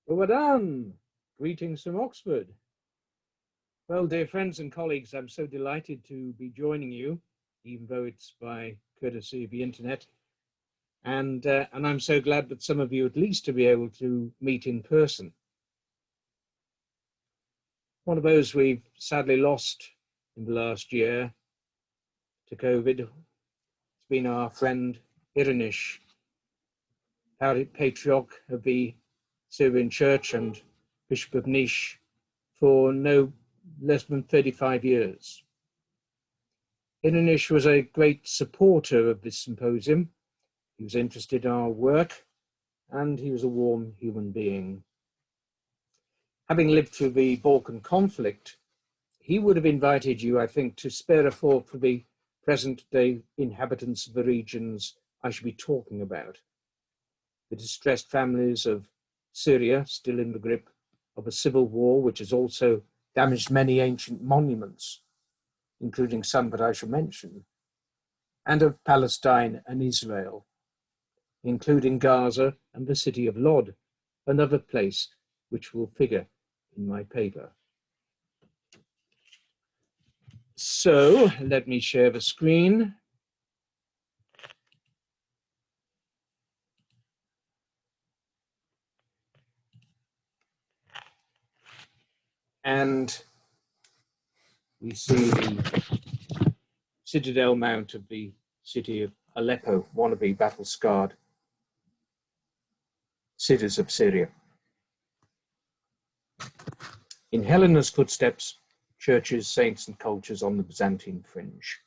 Ramadan, greetings from Oxford. Well, dear friends and colleagues, I'm so delighted to be joining you, even though it's by courtesy of the internet. And I'm so glad that some of you at least to be able to meet in person. One of those we've sadly lost in the last year to COVID. It's been our friend Irinish, Patriarch of the Syrian Church and Bishop of Niš for no less than 35 years. Irinish was a great supporter of this symposium. He was interested in our work and he was a warm human being. Having lived through the Balkan conflict, he would have invited you, I think, to spare a thought for the present-day inhabitants of the regions I should be talking about. The distressed families of Syria, still in the grip of a civil war, which has also damaged many ancient monuments, including some that I shall mention, and of Palestine and Israel, including Gaza and the city of Lod, another place which will figure in my paper. So let me share the screen. And we see the Citadel mount of the city of Aleppo, one of the battle-scarred cities of Syria. In Helena's footsteps, churches, saints, and cultures on the Byzantine fringe.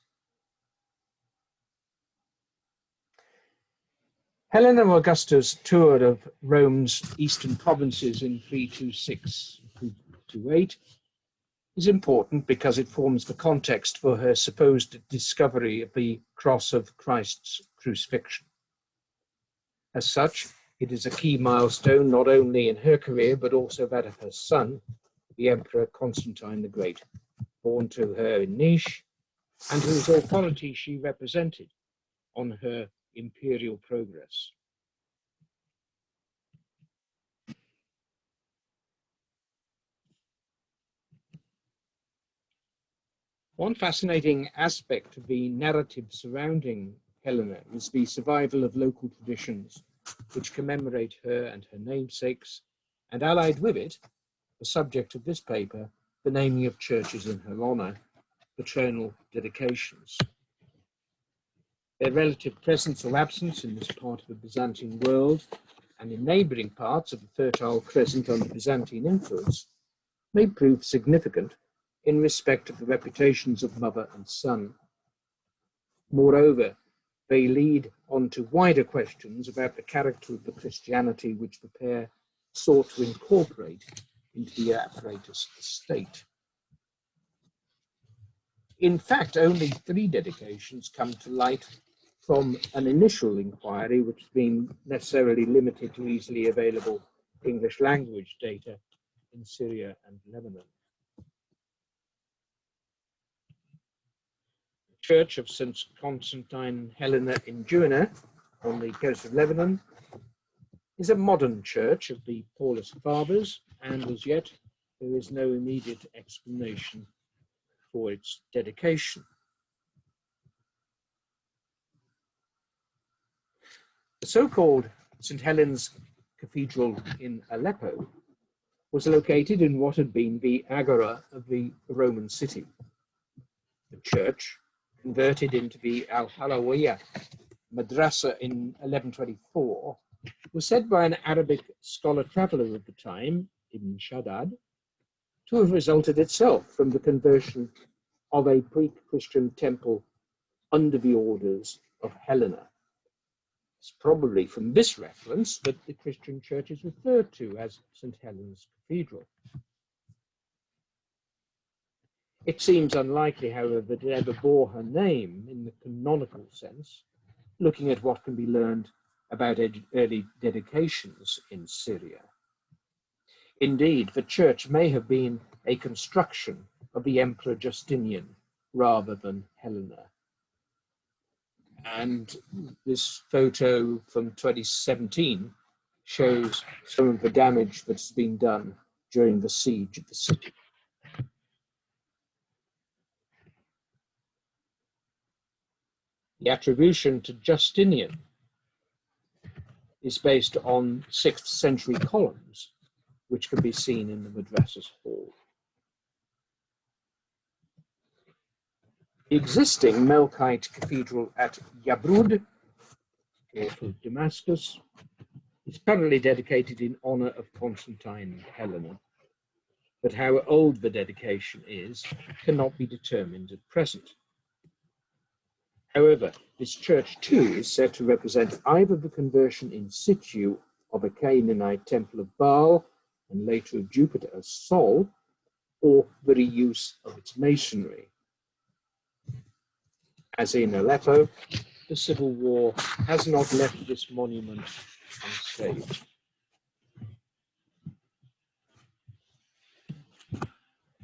Helena Augusta's tour of Rome's eastern provinces in 326-328 is important because it forms the context for her supposed discovery of the cross of Christ's crucifixion. As such, it is a key milestone not only in her career but also that of her son, the Emperor Constantine the Great, born to her in Niš, and whose authority she represented on her imperial progress. One fascinating aspect of the narrative surrounding Helena is the survival of local traditions which commemorate her and her namesakes, and allied with it, the subject of this paper, the naming of churches in her honor, paternal dedications. Their relative presence or absence in this part of the Byzantine world and in neighboring parts of the Fertile Crescent under Byzantine influence may prove significant in respect of the reputations of mother and son. Moreover, they lead on to wider questions about the character of the Christianity which the pair sought to incorporate into the apparatus of the state. In fact, only 3 dedications come to light from an initial inquiry which has been necessarily limited to easily available English language data in Syria and Lebanon. The Church of St. Constantine Helena in Juna, on the coast of Lebanon, is a modern church of the Paulist Fathers, and as yet there is no immediate explanation for its dedication. The so-called St. Helen's Cathedral in Aleppo was located in what had been the agora of the Roman city. The church, converted into the Al-Halawiyah Madrasa in 1124, was said by an Arabic scholar-traveller of the time, Ibn Shaddad, to have resulted itself from the conversion of a pre-Christian temple under the orders of Helena. It's probably from this reference that the Christian church is referred to as St. Helen's Cathedral. It seems unlikely, however, that it ever bore her name in the canonical sense, looking at what can be learned about early dedications in Syria. Indeed, the church may have been a construction of the Emperor Justinian rather than Helena. And this photo from 2017 shows some of the damage that's been done during the siege of the city. The attribution to Justinian is based on 6th century columns, which can be seen in the Madrasa's hall. The existing Melkite cathedral at Yabroud, north of Damascus, is currently dedicated in honor of Constantine and Helena, but how old the dedication is cannot be determined at present. However, this church too is said to represent either the conversion in situ of a Canaanite temple of Baal and later of Jupiter as Sol, or the reuse of its masonry. As in Aleppo, the civil war has not left this monument unsaved.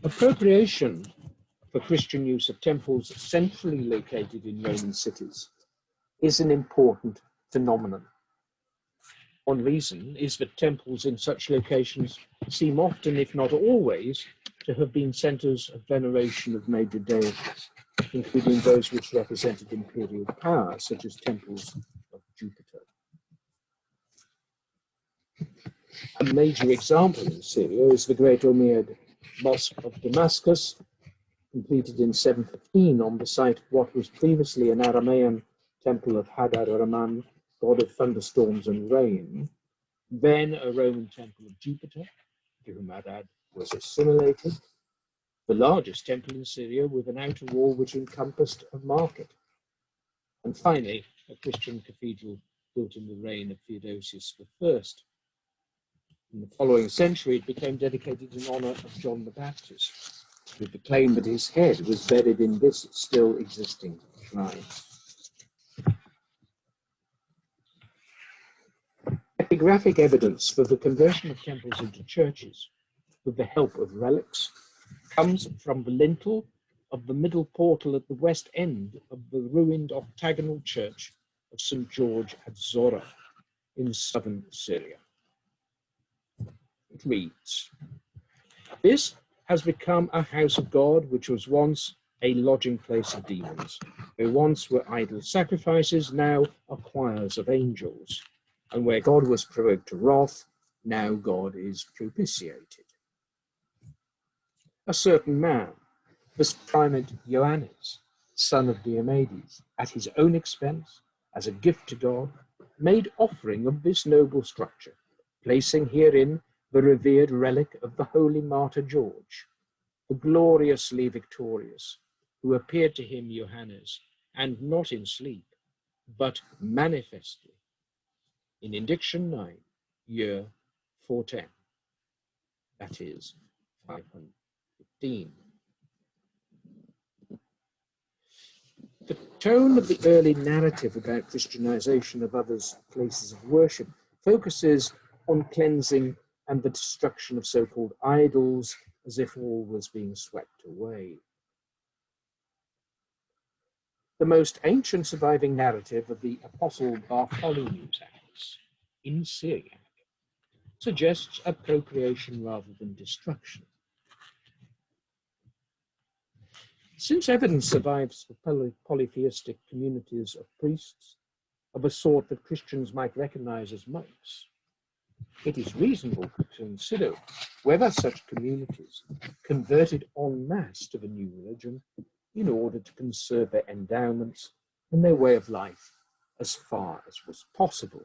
Appropriation for Christian use of temples centrally located in Roman cities is an important phenomenon. One reason is that temples in such locations seem often, if not always, to have been centers of veneration of major deities, including those which represented imperial power, such as temples of Jupiter. A major example in Syria is the great Umayyad Mosque of Damascus, completed in 715 on the site of what was previously an Aramaean temple of Hadar Rahman, god of thunderstorms and rain, then a Roman temple of Jupiter, to whom Hadad was assimilated, the largest temple in Syria with an outer wall which encompassed a market, and finally a Christian cathedral built in the reign of Theodosius I. In the following century, it became dedicated in honor of John the Baptist, with the claim that his head was buried in this still existing shrine. Epigraphic evidence for the conversion of temples into churches, with the help of relics, comes from the lintel of the middle portal at the west end of the ruined octagonal church of St. George at Zora in southern Syria. It reads, "This has become a house of God, which was once a lodging place of demons. Where once were idol sacrifices, now are choirs of angels. And where God was provoked to wrath, now God is propitiated." A certain man, the primate Ioannes, son of Diomedes, at his own expense, as a gift to God, made offering of this noble structure, placing herein the revered relic of the holy martyr George, the gloriously victorious, who appeared to him, Ioannes, and not in sleep, but manifestly, in Indiction 9, year 410, that is, 515. The tone of the early narrative about Christianization of others' places of worship focuses on cleansing and the destruction of so-called idols, as if all was being swept away. The most ancient surviving narrative of the Apostle Bartholomew's Acts in Syriac suggests appropriation rather than destruction. Since evidence survives for polytheistic communities of priests of a sort that Christians might recognize as monks, it is reasonable to consider whether such communities converted en masse to the new religion in order to conserve their endowments and their way of life as far as was possible.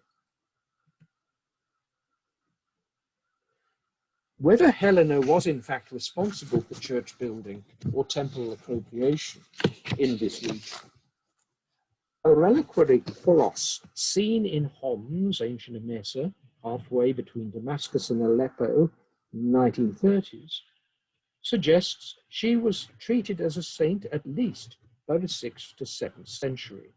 Whether Helena was in fact responsible for church building or temple appropriation in this region, a reliquary cross seen in Homs, ancient Emesa, halfway between Damascus and Aleppo in the 1930s, suggests she was treated as a saint at least by the 6th to 7th century.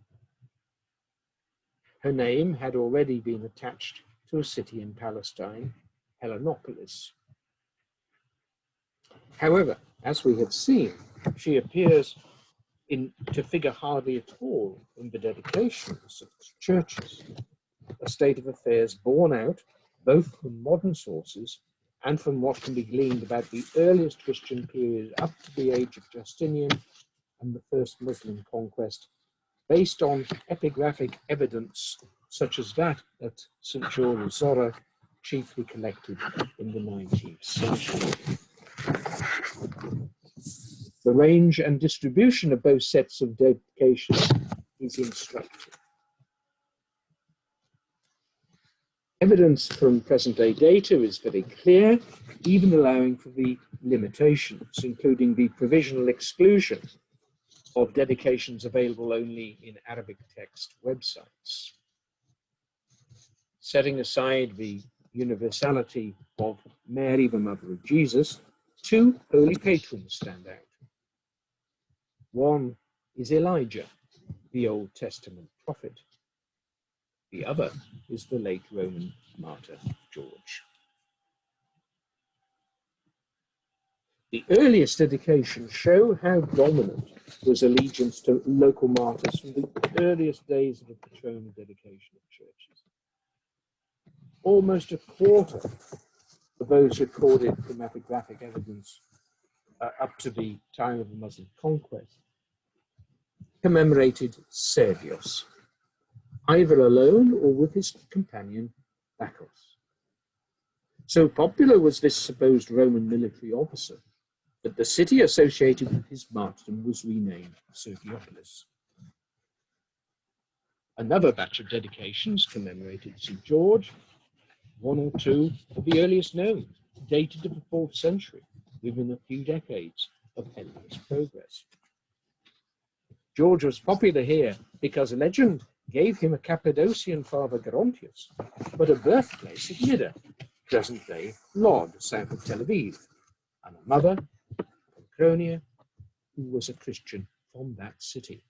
Her name had already been attached to a city in Palestine, Helenopolis. However, as we have seen, she appears to figure hardly at all in the dedications of churches, a state of affairs borne out both from modern sources and from what can be gleaned about the earliest Christian period up to the age of Justinian and the first Muslim conquest, based on epigraphic evidence such as that at St. George Zora, chiefly collected in the 19th century. The range and distribution of both sets of dedications is instructive. Evidence from present-day data is very clear, even allowing for the limitations, including the provisional exclusion of dedications available only in Arabic text websites. Setting aside the universality of Mary, the Mother of Jesus, two holy patrons stand out. One is Elijah, the Old Testament prophet. The other is the late Roman martyr George. The earliest dedications show how dominant was allegiance to local martyrs from the earliest days of the patronal dedication of churches. Almost a quarter of those recorded from epigraphic evidence up to the time of the Muslim conquest commemorated Servius, either alone or with his companion Bacchus. So popular was this supposed Roman military officer that the city associated with his martyrdom was renamed Sergiopolis. Another batch of dedications commemorated St. George, one or two of the earliest known, dated to the 4th century, within a few decades of Helena's progress. George was popular here because legend gave him a Cappadocian father, Gerontius, but a birthplace at Lydda, present-day Lod, south of Tel Aviv, and a mother, Cronia, who was a Christian from that city.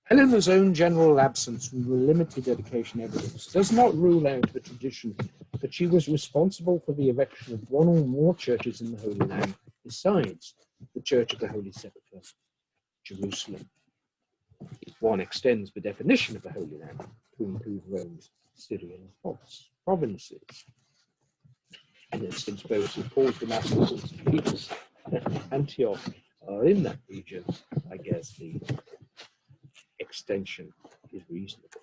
Helena's own general absence from the limited dedication evidence does not rule out the tradition that she was responsible for the erection of one or more churches in the Holy Land besides the Church of the Holy Sepulchre, Jerusalem. If one extends the definition of the Holy Land to include Rome's Syrian provinces. And since both St. Paul's, Damascus, and St. Peter's, Antioch are in that region, I guess the extension is reasonable.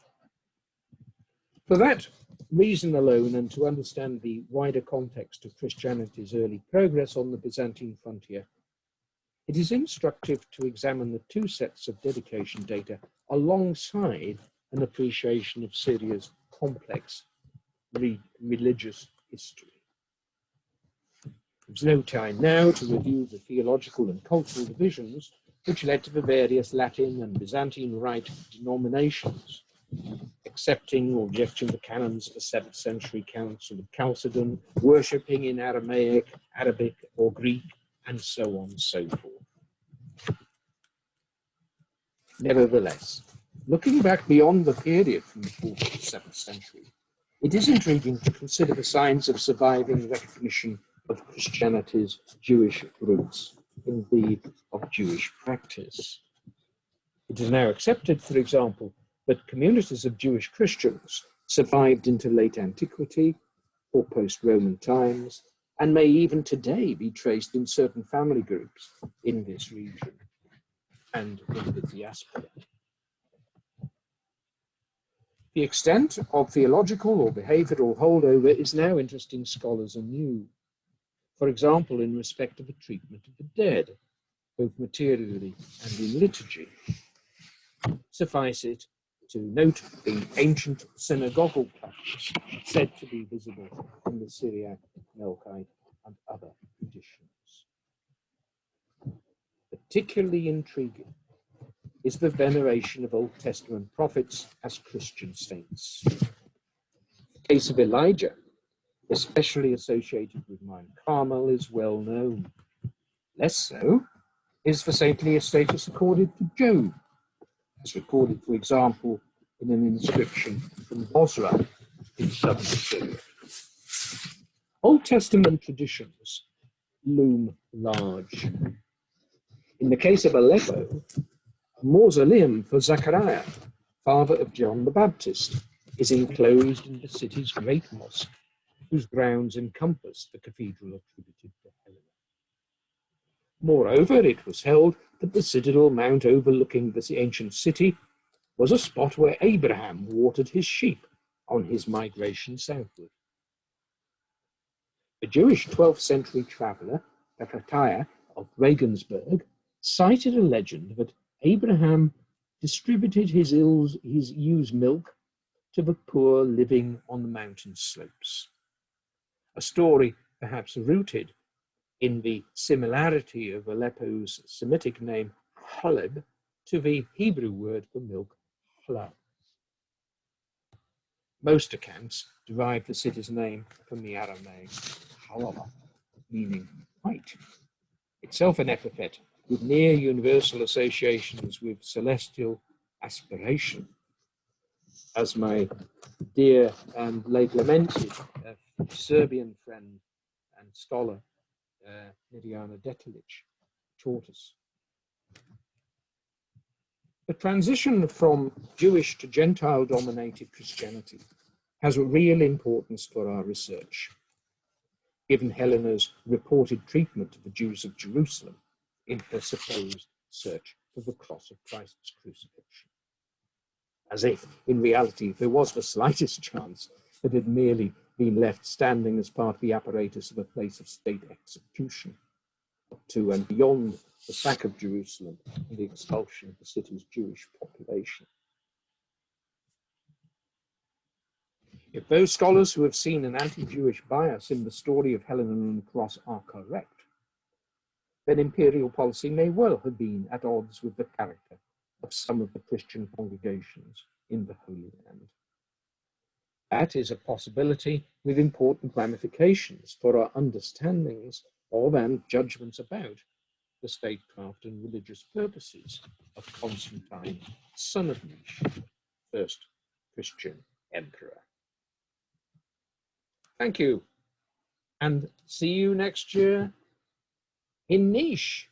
For that reason alone, and to understand the wider context of Christianity's early progress on the Byzantine frontier, it is instructive to examine the two sets of dedication data alongside an appreciation of Syria's complex religious history. There's no time now to review the theological and cultural divisions which led to the various Latin and Byzantine Rite denominations, accepting or rejecting the canons of the 7th century Council of Chalcedon, worshipping in Aramaic, Arabic, or Greek, and so on and so forth. Nevertheless, looking back beyond the period from the 4th to the 7th century, it is intriguing to consider the signs of surviving recognition of Christianity's Jewish roots, indeed of Jewish practice. It is now accepted, for example, that communities of Jewish Christians survived into late antiquity or post-Roman times, and may even today be traced in certain family groups in this region and in the diaspora. The extent of theological or behavioral holdover is now interesting scholars anew. For example, in respect of the treatment of the dead, both materially and in liturgy. Suffice it to note the ancient synagogal practice said to be visible in the Syriac, Melkite, and other traditions. Particularly intriguing is the veneration of Old Testament prophets as Christian saints. The case of Elijah, especially associated with Mount Carmel, is well known. Less so is the saintly status accorded to Job, as recorded, for example, in an inscription from Bosra in southern Syria. Old Testament traditions loom large. In the case of Aleppo, a mausoleum for Zechariah, father of John the Baptist, is enclosed in the city's great mosque, whose grounds encompass the cathedral attributed to Helena. Moreover, it was held that the citadel mount overlooking the ancient city was a spot where Abraham watered his sheep on his migration southward. The Jewish 12th century traveller, Appropriation of Regensburg, cited a legend that Abraham distributed his ewe's milk to the poor living on the mountain slopes. A story perhaps rooted in the similarity of Aleppo's Semitic name Haleb to the Hebrew word for milk, halal. Most accounts derive the city's name from the Aramaic halala, meaning white, itself an epithet with near universal associations with celestial aspiration. As my dear and late lamented Serbian friend and scholar, Mirjana Detelic, taught us. The transition from Jewish to Gentile-dominated Christianity has a real importance for our research, given Helena's reported treatment of the Jews of Jerusalem in her supposed search for the cross of Christ's crucifixion. As if, in reality, there was the slightest chance that it had merely been left standing as part of the apparatus of a place of state execution, up to and beyond the sack of Jerusalem and the expulsion of the city's Jewish population. If those scholars who have seen an anti-Jewish bias in the story of Helena and the cross are correct, then imperial policy may well have been at odds with the character of some of the Christian congregations in the Holy Land. That is a possibility with important ramifications for our understandings of and judgments about the statecraft and religious purposes of Constantine, son of Nish, first Christian emperor. Thank you, and see you next year in Niche.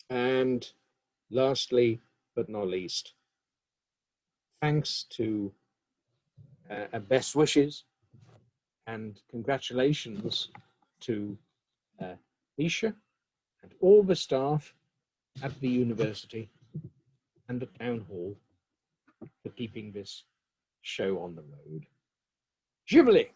And lastly, but not least, thanks to best wishes and congratulations to Nisha and all the staff at the university and the town hall for keeping this show on the road. Jubilee!